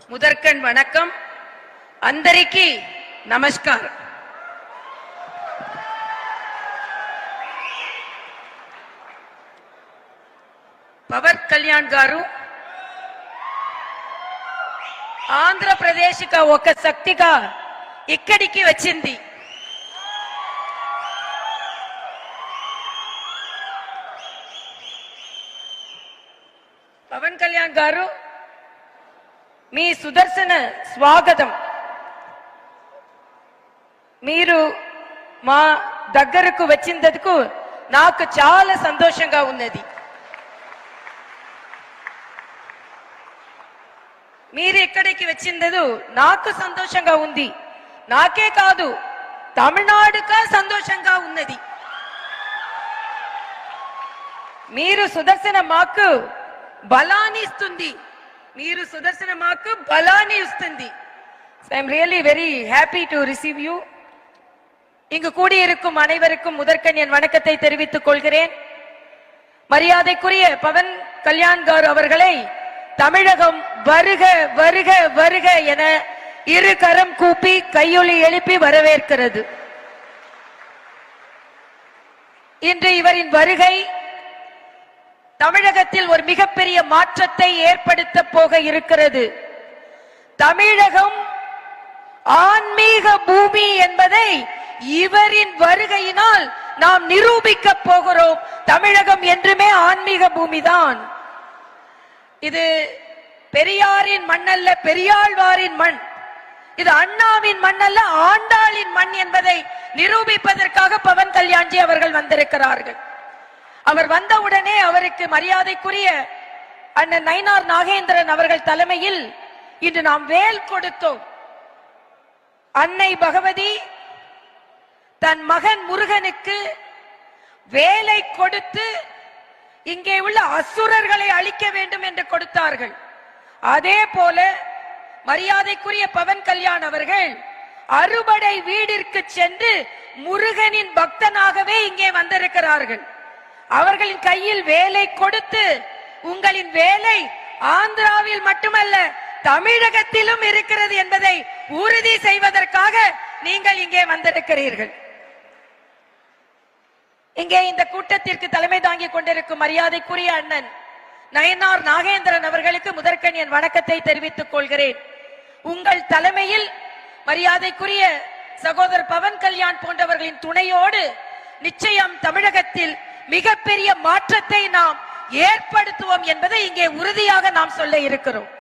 ముదర్కన్ వణకం అందరికీ నమస్కారం. పవన్ కళ్యాణ్ గారు ఆంధ్రప్రదేశ్కి ఒక శక్తిగా ఇక్కడికి వచ్చింది. పవన్ కళ్యాణ్ గారు మీ సుదర్శన స్వాగతం. మీరు మా దగ్గరకు వచ్చినందుకు నాకు చాలా సంతోషంగా ఉన్నది. మీరు ఇక్కడికి వచ్చిందదు నాకు సంతోషంగా ఉంది. నాకే కాదు తమిళనాడుగా సంతోషంగా ఉన్నది. మీరు సుదర్శన మాకు బలాన్ని ఇస్తుంది. మీరు సుదర్శన మాకు బలాన్ని ఇస్తుంది. I am really very happy to receive you. இங்கு கூடியிருக்கும் அனைவருக்கும் முதற்கண் என் வணக்கத்தை தெரிவித்துக் கொள்கிறேன். மரியாதைக்குரிய பவன் கல்யாண் கார் அவர்களை தமிழகம் வருக வருக வருக என இரு கரம் கூப்பி கையொலி எழுப்பி வரவேற்கிறது. இன்று இவரின் வருகை தமிழகத்தில் ஒரு மிகப்பெரிய மாற்றத்தை ஏற்படுத்த போக இருக்கிறது. தமிழகம் ஆன்மீக பூமி என்பதை இவரின் வருகையினால் நாம் நிரூபிக்க போகிறோம். தமிழகம் என்றுமே ஆன்மீக பூமிதான். இது பெரியாரின் மண் அல்ல, பெரியாழ்வாரின் மண். இது அண்ணாவின் மண் அல்ல, ஆண்டாளின் மண் என்பதை நிரூபிப்பதற்காக பவன் கல்யாண்ஜி அவர்கள் வந்திருக்கிறார்கள். அவர் வந்தவுடனே அவருக்கு மரியாதைக்குரிய அண்ணன் நயினார் நாகேந்திரன் அவர்கள் தலைமையில் இன்று நாம் வேல் கொடுத்தோம். அன்னை பகவதி தன் மகன் முருகனுக்கு வேலை கொடுத்து இங்கே உள்ள அசுரர்களை அழிக்க வேண்டும் என்று கொடுத்தார்கள். அதே போல மரியாதைக்குரிய பவன் கல்யாண் அவர்கள் அறுபடை வீடிற்கு சென்று முருகனின் பக்தனாகவே இங்கே வந்திருக்கிறார்கள். அவர்களின் கையில் வேலை கொடுத்து உங்களின் வேலை ஆந்திராவில் மட்டுமல்ல தமிழகத்திலும் இருக்கிறது என்பதை உறுதி செய்வதற்காக நீங்கள் இங்கே வந்திருக்கிறீர்கள். இங்கே இந்த கூட்டத்திற்கு தலைமை தாங்கிக் கொண்டிருக்கும் மரியாதைக்குரிய அண்ணன் நயினார் நாகேந்திரன் அவர்களுக்கு முதற்கண் என் வணக்கத்தை தெரிவித்துக் கொள்கிறேன். உங்கள் தலைமையில் மரியாதைக்குரிய சகோதரர் பவன் கல்யாண் போன்றவர்களின் துணையோடு நிச்சயம் தமிழகத்தில் மிகப்பெரிய மாற்றத்தை நாம் ஏற்படுத்துவோம் என்பதை இங்கே உறுதியாக நாம் சொல்ல இருக்கிறோம்.